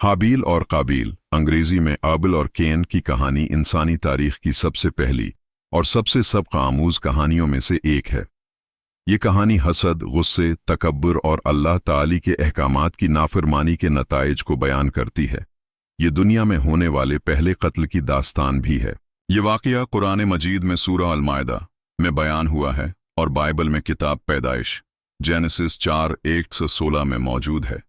हाबील और काबील, अंग्रेजी में आबिल और केन की कहानी इंसानी तारीख की सबसे पहली और सबसे सबक आमूज कहानियों में से एक है। ये कहानी हसद, गुस्से, तकब्बुर और अल्लाह ताली के अहकामात की नाफरमानी के नताइज को बयान करती है। ये दुनिया में होने वाले पहले कत्ल की दास्तान भी है। ये वाक़या कुरान मजीद में सूरह अल-माइदा में बयान हुआ है और बाइबल में किताब पैदाइश जेनेसिस 4:1-16 में मौजूद है।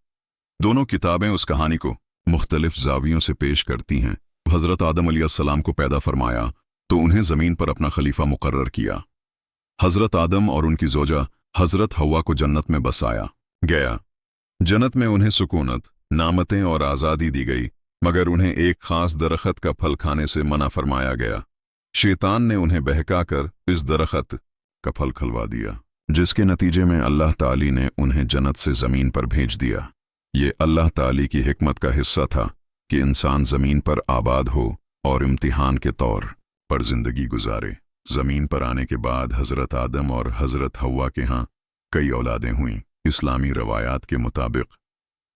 दोनों किताबें उस कहानी को मुख्तलिफ जावियों से पेश करती हैं। हज़रत आदम अलैहिस्सलाम को पैदा फरमाया तो उन्हें ज़मीन पर अपना खलीफा मुकर्रर किया। हज़रत आदम और उनकी ज़ौजा हज़रत हव्वा को जन्नत में बसाया गया। जन्नत में उन्हें सुकूनत, नामतें और आज़ादी दी गई, मगर उन्हें एक ख़ास दरख्त का फल खाने से मना फरमाया गया। शैतान ने उन्हें बहकाकर इस दरख्त का फल खलवा दिया, जिसके नतीजे में अल्लाह ताली ने उन्हें जन्नत से ज़मीन पर भेज दिया। ये अल्लाह ताली की हिकमत का हिस्सा था कि इंसान ज़मीन पर आबाद हो और इम्तिहान के तौर पर ज़िंदगी गुजारे। ज़मीन पर आने के बाद हज़रत आदम और हज़रत हव्वा के यहाँ कई औलादें हुईं। इस्लामी रवायात के मुताबिक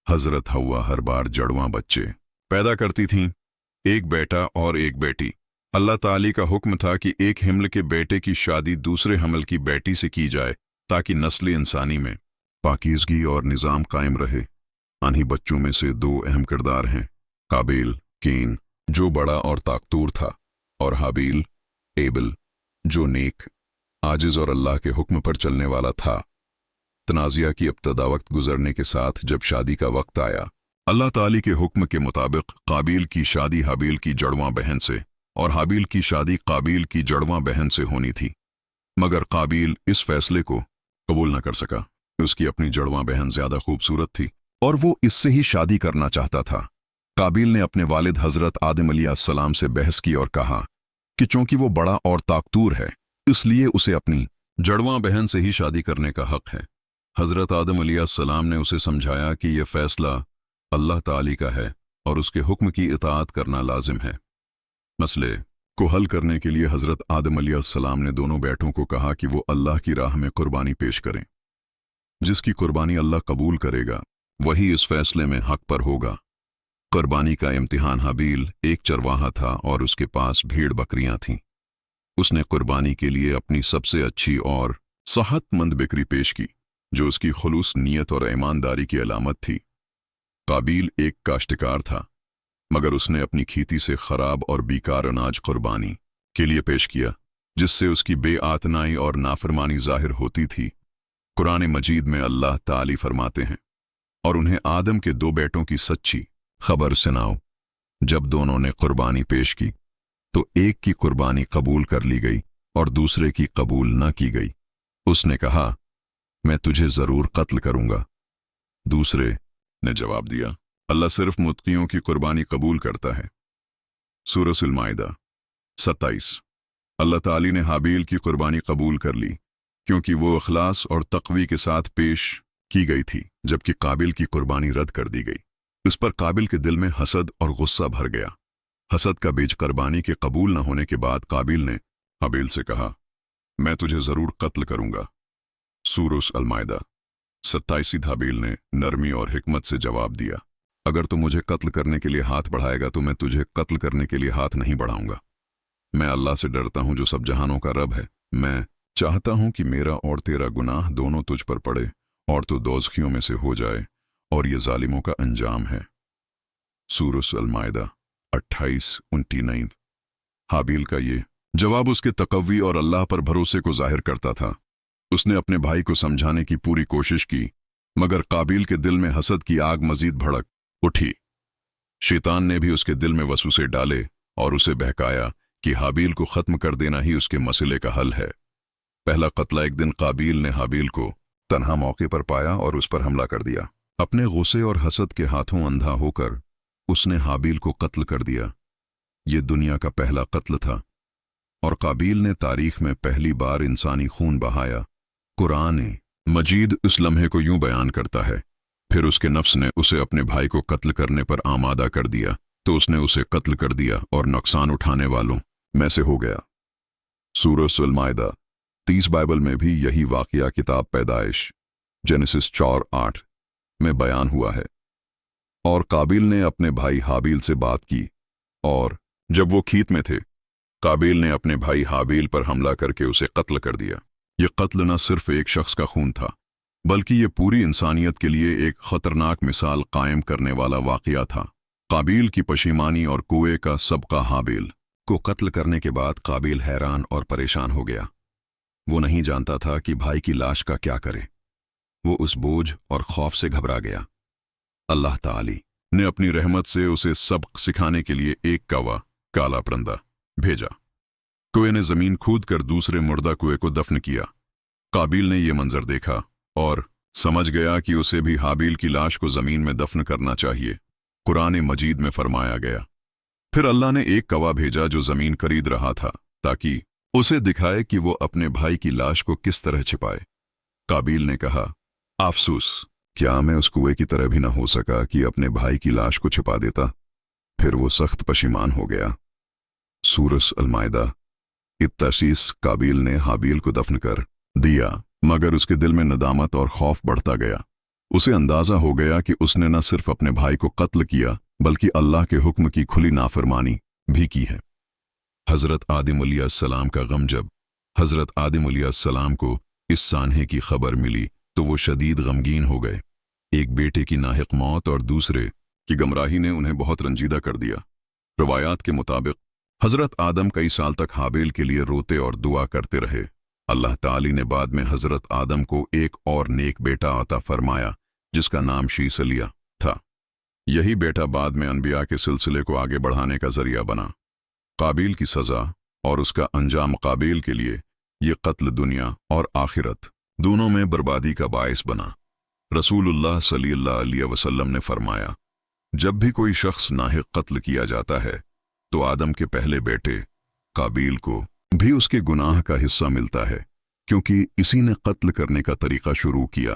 हज़रत हव्वा हर बार जड़वां बच्चे पैदा करती थीं, एक बेटा और एक बेटी। अल्लाह ताली का हुक्म था कि एक हिम्ल के बेटे की शादी दूसरे हमल की बेटी से की जाए ताकि नस्ल इंसानी में पाकीज़गी और निज़ाम कायम रहे। इन्हीं बच्चों में से दो अहम किरदार हैं, काबिल केन जो बड़ा और ताकतूर था, और हाबील एबिल जो नेक, आजिज और अल्लाह के हुक्म पर चलने वाला था। तनाज़िया की इब्तदा वक्त गुजरने के साथ जब शादी का वक्त आया, अल्लाह ताली के हुक्म के मुताबिक काबिल की शादी हाबील की जड़वां बहन से और हाबील की शादी काबिल की जड़वां बहन से होनी थी, मगर काबिल इस फैसले को कबूल न कर सका। उसकी अपनी जड़वां बहन ज्यादा खूबसूरत थी और वो इससे ही शादी करना चाहता था। काबिल ने अपने वालिद हज़रत आदम अलैहिस्सलाम से बहस की और कहा कि चूंकि वो बड़ा और ताकतूर है, इसलिए उसे अपनी जड़वां बहन से ही शादी करने का हक है। हज़रत आदम अलैहिस्सलाम ने उसे समझाया कि यह फैसला अल्लाह ताली का है और उसके हुक्म की इताअत करना लाजिम है। मसले को हल करने के लिए हज़रत आदम अलैहिस्सलाम ने दोनों बेटों को कहा कि वो अल्लाह की राह में कुर्बानी पेश करें। जिसकी कुर्बानी अल्लाह कबूल करेगा वही इस फैसले में हक पर होगा। कुर्बानी का इम्तिहान हाबील एक चरवाहा था और उसके पास भेड़ बकरियां थीं। उसने कुर्बानी के लिए अपनी सबसे अच्छी और सेहतमंद बकरी पेश की, जो उसकी खुलूस नीयत और ईमानदारी की अलामत थी। काबिल एक काश्तकार था, मगर उसने अपनी खेती से खराब और बेकार अनाज कुर्बानी के लिए पेश किया, जिससे उसकी बेआतनाई और नाफरमानी जाहिर होती थी। कुरान मजीद में अल्लाह ताली फरमाते हैं, और उन्हें आदम के दो बेटों की सच्ची खबर सुनाओ। जब दोनों ने कुर्बानी पेश की तो एक की कुर्बानी कबूल कर ली गई और दूसरे की कबूल न की गई। उसने कहा, मैं तुझे जरूर कत्ल करूंगा। दूसरे ने जवाब दिया, अल्लाह सिर्फ मुत्कियों की कुर्बानी कबूल करता है। सूरह अल-माइदा 27। अल्लाह ताली ने हाबील की कुर्बानी कबूल कर ली क्योंकि वो इखलास और तक़वी के साथ पेश की गई थी, जबकि काबिल की कुर्बानी रद्द कर दी गई। इस पर काबिल के दिल में हसद और गुस्सा भर गया। हसद का बीज कुर्बानी के कबूल न होने के बाद काबिल ने हाबील से कहा, मैं तुझे जरूर कत्ल करूंगा। सूरह अल-माइदा 27। हाबील ने नरमी और हिकमत से जवाब दिया, अगर तू मुझे कत्ल करने के लिए हाथ बढ़ाएगा तो मैं तुझे कत्ल करने के लिए हाथ नहीं बढ़ाऊंगा। मैं अल्लाह से डरता हूं जो सब जहानों का रब है। मैं चाहता हूं कि मेरा और तेरा गुनाह दोनों तुझ पर पड़े और तू दोज़खियों में से हो जाए, और ये जालिमों का अंजाम है। सूरह अल-माइदा 28-29। हाबील का ये जवाब उसके तकव्वी और अल्लाह पर भरोसे को जाहिर करता था। उसने अपने भाई को समझाने की पूरी कोशिश की, मगर काबिल के दिल में हसद की आग मजीद भड़क उठी। शैतान ने भी उसके दिल में वसवसे डाले और उसे बहकाया कि हाबील को खत्म कर देना ही उसके मसले का हल है। पहला कत्ल एक दिन काबिल ने हाबील को तन्हा मौके पर पाया और उस पर हमला कर दिया। अपने गुस्से और हसद के हाथों अंधा होकर उसने हाबील को कत्ल कर दिया। ये दुनिया का पहला कत्ल था और काबिल ने तारीख में पहली बार इंसानी खून बहाया। कुरान मजीद इस लम्हे को यूं बयान करता है, फिर उसके नफ्स ने उसे अपने भाई को कत्ल करने पर आमादा कर दिया तो उसने उसे कत्ल कर दिया और नुकसान उठाने वालों में से हो गया। सूरह अल-माइदा 30। बाइबल में भी यही वाक़या किताब पैदाइश जेनेसिस 4:8 में बयान हुआ है। اور قابیل نے اپنے بھائی حابیل سے بات کی، اور جب وہ کھیت میں تھے قابیل نے اپنے بھائی حابیل پر حملہ کر کے اسے قتل کر دیا۔ یہ قتل نہ صرف ایک شخص کا خون تھا بلکہ یہ پوری انسانیت کے لیے ایک خطرناک مثال قائم کرنے والا واقعہ تھا۔ قابیل کی پشیمانی اور کوے کا صدقہ حابیل کو قتل کرنے کے بعد قابیل حیران اور پریشان ہو گیا۔ وہ نہیں جانتا تھا کہ بھائی کی لاش کا کیا کرے۔ وہ اس بوجھ اور خوف سے گھبرا گیا۔ اللہ تعالی نے اپنی رحمت سے اسے سبق سکھانے کے لیے ایک کوا کالا پرندہ بھیجا۔ کوے نے زمین کھود کر دوسرے مردہ کوے کو دفن کیا۔ قابیل نے یہ منظر دیکھا اور سمجھ گیا کہ اسے بھی حابیل کی لاش کو زمین میں دفن کرنا چاہیے۔ قرآن مجید میں فرمایا گیا، پھر اللہ نے ایک کوا بھیجا جو زمین کرید رہا تھا تاکہ اسے دکھائے کہ وہ اپنے بھائی کی لاش کو کس طرح چھپائے۔ قابیل نے کہا، افسوس، کیا میں اس کوے کی طرح بھی نہ ہو سکا کہ اپنے بھائی کی لاش کو چھپا دیتا؟ پھر وہ سخت پشیمان ہو گیا۔ سورۃ المائدہ۔ اتاسیس قابیل نے حابیل کو دفن کر دیا، مگر اس کے دل میں ندامت اور خوف بڑھتا گیا۔ اسے اندازہ ہو گیا کہ اس نے نہ صرف اپنے بھائی کو قتل کیا بلکہ اللہ کے حکم کی کھلی نافرمانی بھی کی ہے۔ حضرت آدم علیہ السلام کا غم۔ جب حضرت آدم علیہ السلام کو اس سانحے کی خبر ملی تو وہ شدید غمگین ہو گئے۔ ایک بیٹے کی ناحق موت اور دوسرے کی گمراہی نے انہیں بہت رنجیدہ کر دیا۔ روایات کے مطابق حضرت آدم کئی سال تک حابیل کے لیے روتے اور دعا کرتے رہے۔ اللہ تعالی نے بعد میں حضرت آدم کو ایک اور نیک بیٹا عطا فرمایا جس کا نام شیث علیہ تھا۔ یہی بیٹا بعد میں انبیاء کے سلسلے کو آگے بڑھانے کا ذریعہ بنا۔ قابیل کی سزا اور اس کا انجام قابیل کے لیے یہ قتل دنیا اور آخرت دونوں میں بربادی کا باعث بنا۔ رسول اللہ صلی اللہ علیہ وسلم نے فرمایا، جب بھی کوئی شخص ناحق قتل کیا جاتا ہے تو آدم کے پہلے بیٹے قابیل کو بھی اس کے گناہ کا حصہ ملتا ہے، کیونکہ اسی نے قتل کرنے کا طریقہ شروع کیا۔